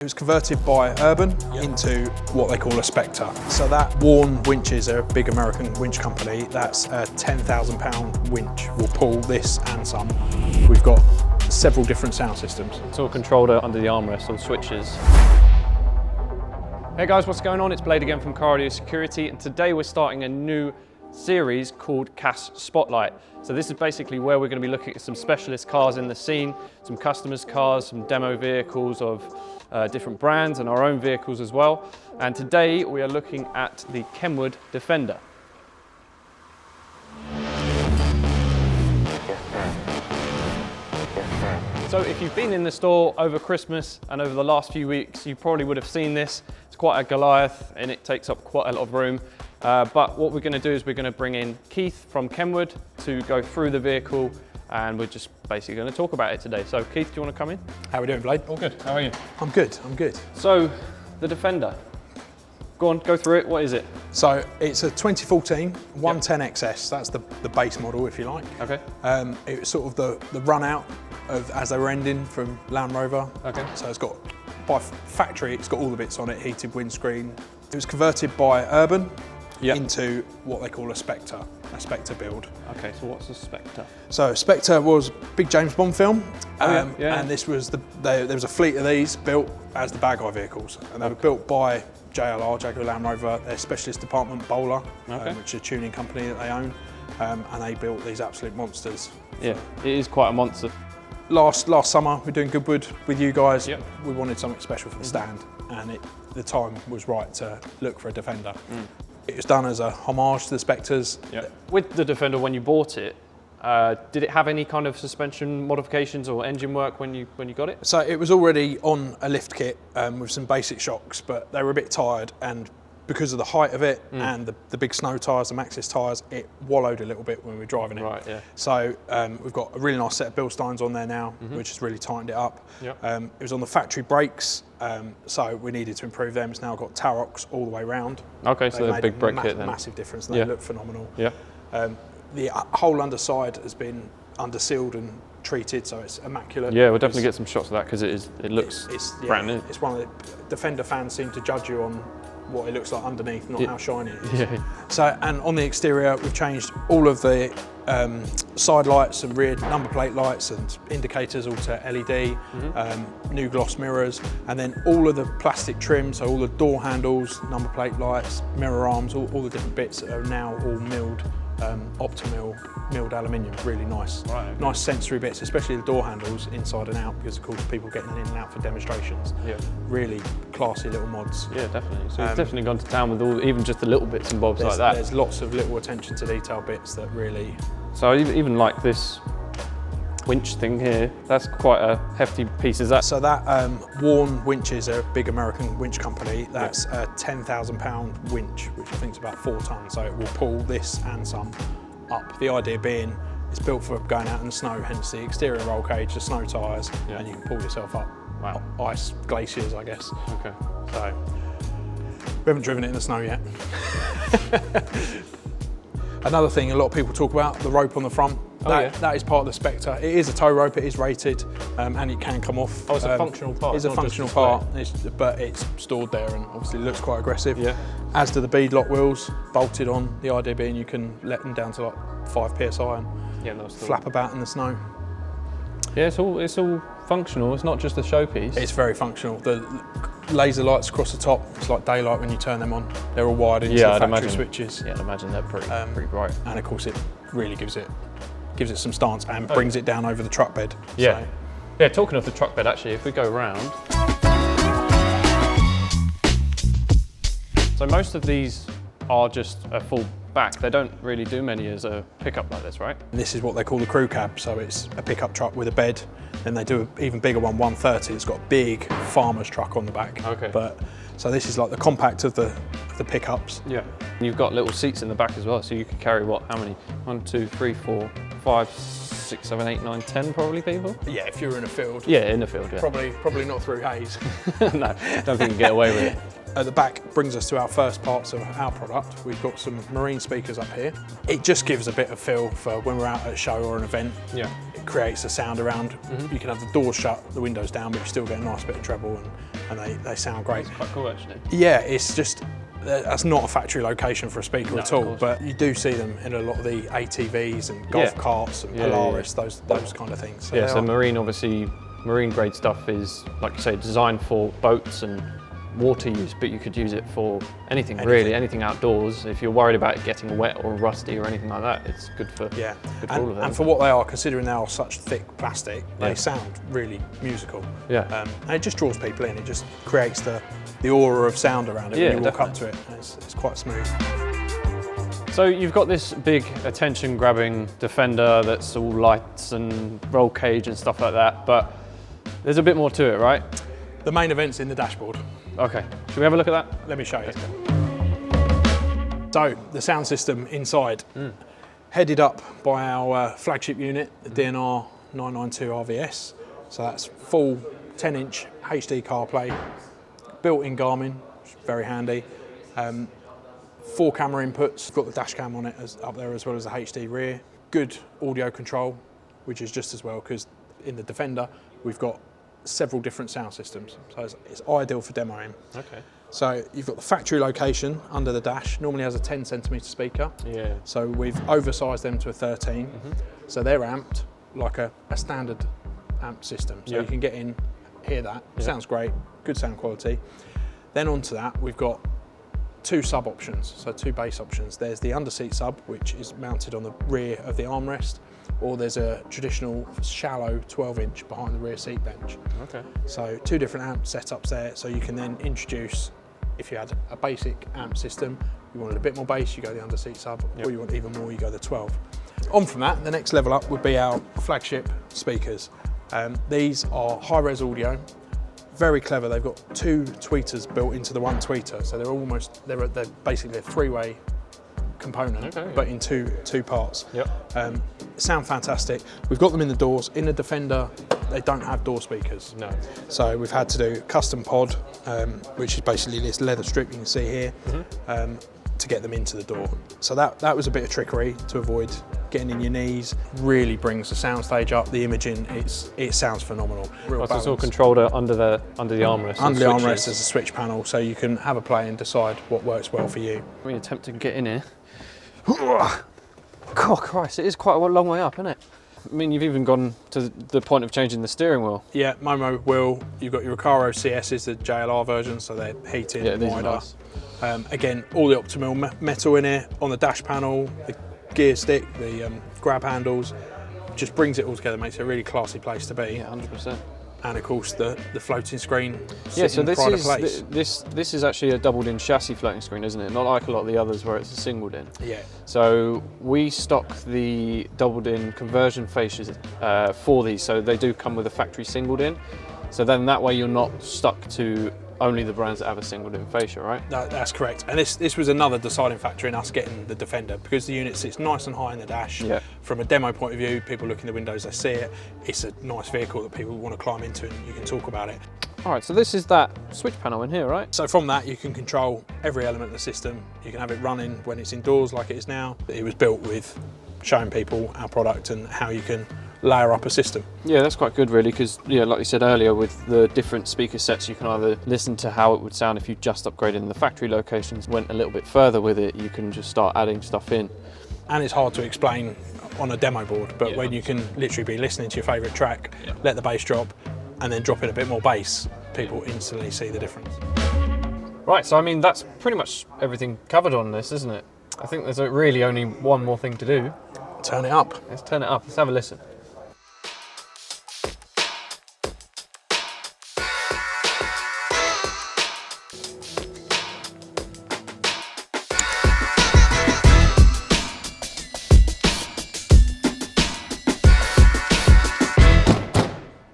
It was converted by Urban into what they call a Spectre. So that Warn Winches are a big American winch company. That's a £10,000 winch. Will pull this and some. We've got several different sound systems. It's all controlled under the armrest, all switches. Hey guys, what's going on? It's Blayde again from Car Audio Security, and today we're starting a new series called CAS Spotlight. So this is basically where we're going to be looking at some specialist cars in the scene, some customers' cars, some demo vehicles of different brands and our own vehicles as well. And today we are looking at the Kenwood Defender. So if you've been in the store over Christmas and over the last few weeks, you probably would have seen this. It's quite a Goliath and it takes up quite a lot of room. But what we're going to do is we're going to bring in Keith from Kenwood to go through the vehicle, and we're just basically going to talk about it today. So Keith, do you want to come in? How are we doing, Blayde? All good. How are you? I'm good, I'm good. So the Defender, go on, go through it. What is it? So it's a 2014 110XS. That's the base model, if you like. Okay. It was sort of the run out of as they were ending from Land Rover. Okay. So it's got, by factory, it's got all the bits on it, heated windscreen. It was converted by Urban into what they call a Spectre build. Okay, so what's a Spectre? So Spectre was a big James Bond film, and this was there was a fleet of these built as the bag eye vehicles, and they were built by JLR, Jaguar Land Rover, their specialist department Bowler, which is a tuning company that they own, and they built these absolute monsters. Yeah, it is quite a monster. Last summer, we're doing Goodwood with you guys. Yep. We wanted something special for the stand, and the time was right to look for a Defender. It was done as a homage to the Spectres. Yep. With the Defender, when you bought it, did it have any kind of suspension modifications or engine work when you got it? So it was already on a lift kit with some basic shocks, but they were a bit tired, and because of the height of it and the big snow tyres, the Maxxis tyres, it wallowed a little bit when we were driving it. Right, yeah. So we've got a really nice set of Bilsteins on there now, which has really tightened it up. Yep. It was on the factory brakes, so we needed to improve them. It's now got Tarox all the way round. Okay, so they're big brake kit then. Massive difference. They look phenomenal. Yeah. The whole underside has been undersealed and treated, so it's immaculate. Yeah, we'll definitely get some shots of that because it looks brand new. It's one of the Defender fans seem to judge you on what it looks like underneath, not how shiny it is. Yeah. So, and on the exterior, we've changed all of the side lights and rear number plate lights and indicators all to LED, new gloss mirrors, and then all of the plastic trim, so all the door handles, number plate lights, mirror arms, all the different bits are now all milled, Optimil milled aluminium. Really nice. Right, okay. Nice sensory bits, especially the door handles inside and out, because of course people getting in and out for demonstrations. Yeah. Really classy little mods. Yeah, definitely. So you've definitely gone to town with all, even just the little bits and bobs like that. There's lots of little attention to detail bits that really. So even like this winch thing here, that's quite a hefty piece. Is that? So that Warn Winches are a big American winch company. That's a £10,000 winch, which I think is about 4 tons. So it will pull this and some up. The idea being it's built for going out in the snow, hence the exterior roll cage, the snow tyres, and you can pull yourself up. Wow. Ice glaciers, I guess. Okay. So we haven't driven it in the snow yet. Another thing a lot of people talk about, the rope on the front. That is part of the Spectre. It is a tow rope, it is rated, and it can come off. Oh, it's a functional part. It's a functional part, but it's stored there and obviously looks quite aggressive. Yeah. As do the bead lock wheels, bolted on. The idea being you can let them down to like 5 psi and flap about in the snow. Yeah, it's all functional. It's not just a showpiece. It's very functional. The laser lights across the top, it's like daylight when you turn them on. They're all wired into the factory switches. Yeah, I'd imagine they're pretty bright. And of course it really gives it some stance and brings it down over the truck bed. Yeah. So. Yeah, talking of the truck bed, actually, if we go round. So most of these are just a full back. They don't really do many as a pickup like this, right? And this is what they call the crew cab. So it's a pickup truck with a bed. Then they do an even bigger one, 130. It's got a big farmer's truck on the back. Okay. So this is like the compact of the pickups. Yeah. And you've got little seats in the back as well, so you could carry what? How many? 1, 2, 3, 4, 5, 6, 7, 8, 9, 10 probably people. Yeah, if you're in a field. Yeah, in a field. Yeah. Probably not through haze. No, don't think you can get away with it. at the back brings us to our first parts of our product. We've got some marine speakers up here. It just gives a bit of feel for when we're out at a show or an event. Yeah. It creates a sound around. You can have the doors shut, the windows down, but you still get a nice bit of treble, and they sound great. It's quite cool, actually. Yeah, it's just, that's not a factory location for a speaker at all, but you do see them in a lot of the ATVs and golf carts and Polaris, those kind of things. So so marine, obviously, marine grade stuff is, like you say, designed for boats and water use, but you could use it for anything really, anything outdoors. If you're worried about it getting wet or rusty or anything like that, it's good for, good for all of them. And for what they are, considering they are such thick plastic, they sound really musical. Yeah. And it just draws people in. It just creates the aura of sound around it when you walk up to it. And it's quite smooth. So you've got this big attention-grabbing Defender that's all lights and roll cage and stuff like that, but there's a bit more to it, right? The main event's in the dashboard. Okay, should we have a look at that? Let me show you. So, the sound system inside, headed up by our flagship unit, the DNR-992RVS. So that's full 10-inch HD CarPlay, built-in Garmin, which is very handy. 4 camera inputs, got the dash cam on it up there as well as the HD rear. Good audio control, which is just as well, because in the Defender, we've got several different sound systems, so it's ideal for demoing. Okay. So you've got the factory location under the dash, normally has a 10 centimetre speaker. Yeah. So we've oversized them to a 13. So they're amped like a standard amp system. So you can get in, hear that, sounds great, good sound quality. Then onto that, we've got 2 sub options, so 2 bass options. There's the underseat sub, which is mounted on the rear of the armrest, or there's a traditional shallow 12-inch behind the rear seat bench. Okay. So 2 different amp setups there, so you can then introduce, if you had a basic amp system, you wanted a bit more bass, you go the underseat sub, or you want even more, you go the 12. On from that, the next level up would be our flagship speakers. These are high-res audio, very clever. They've got 2 tweeters built into the one tweeter, so they're basically a 3-way component, but in two parts. Sound fantastic. We've got them in the doors. In the Defender, they don't have door speakers. No. So we've had to do custom pod, which is basically this leather strip you can see here, to get them into the door. So that was a bit of trickery to avoid getting in your knees. Really brings the soundstage up. The imaging, it sounds phenomenal. Real balance. It's all controlled under the armrest. Under the armrest there's a switch panel, so you can have a play and decide what works well for you. We attempt to get in here. God, Christ, it is quite a long way up, isn't it? I mean, you've even gone to the point of changing the steering wheel. Yeah, Momo wheel. You've got your Recaro CS's, the JLR version, so they're heated and wider. Nice. Again, all the optimal metal in here on the dash panel, the gear stick, the grab handles. Just brings it all together, makes it a really classy place to be. Yeah, 100%. And of course the floating screen. Yeah, so this is actually a doubled-in chassis floating screen, isn't it? Not like a lot of the others where it's a singled-in. Yeah. So we stock the doubled-in conversion fascias for these, so they do come with a factory singled-in. So then that way you're not stuck to only the brands that have a singled-in fascia, right? No, that's correct. And this was another deciding factor in us getting the Defender, because the unit sits nice and high in the dash. Yeah. From a demo point of view, people look in the windows, they see it. It's a nice vehicle that people want to climb into, and you can talk about it. All right, so this is that switch panel in here, right? So from that, you can control every element of the system. You can have it running when it's indoors like it is now. It was built with showing people our product and how you can layer up a system. Yeah, that's quite good really, because like you said earlier, with the different speaker sets, you can either listen to how it would sound if you just upgraded in the factory locations, went a little bit further with it, you can just start adding stuff in. And it's hard to explain on a demo board, but when you can literally be listening to your favourite track, let the bass drop, and then drop in a bit more bass, people instantly see the difference. Right, so I mean, that's pretty much everything covered on this, isn't it? I think there's really only one more thing to do. Turn it up. Let's turn it up, let's have a listen.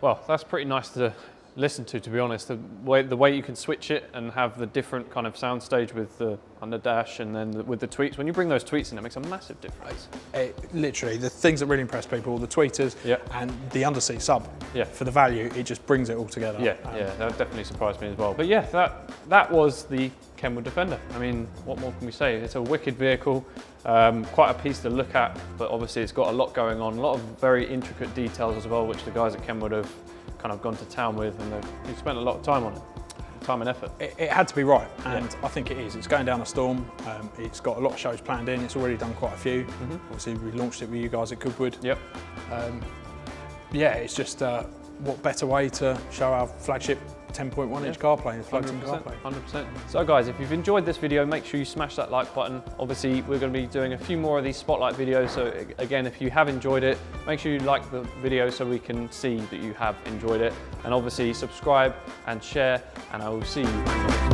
Well, that's pretty nice to listen to be honest. The way you can switch it and have the different kind of sound stage with the under dash and then with the tweets. When you bring those tweets in, it makes a massive difference. Literally, the things that really impress people, the tweeters and the underseat sub. For the value, it just brings it all together. That definitely surprised me as well. But yeah, that was the Kenwood Defender. I mean, what more can we say? It's a wicked vehicle, quite a piece to look at, but obviously it's got a lot going on, a lot of very intricate details as well, which the guys at Kenwood have kind of gone to town with, and they've spent a lot of time on it, time and effort. It had to be right, and I think it is. It's going down a storm. It's got a lot of shows planned in. It's already done quite a few. Obviously, we launched it with you guys at Goodwood. Yep. Yeah, it's just what better way to show our flagship 10.1 inch Carplay and floating Carplay. 100%. So guys, if you've enjoyed this video, make sure you smash that like button. Obviously, we're going to be doing a few more of these spotlight videos. So again, if you have enjoyed it, make sure you like the video so we can see that you have enjoyed it. And obviously subscribe and share, and I will see you in the next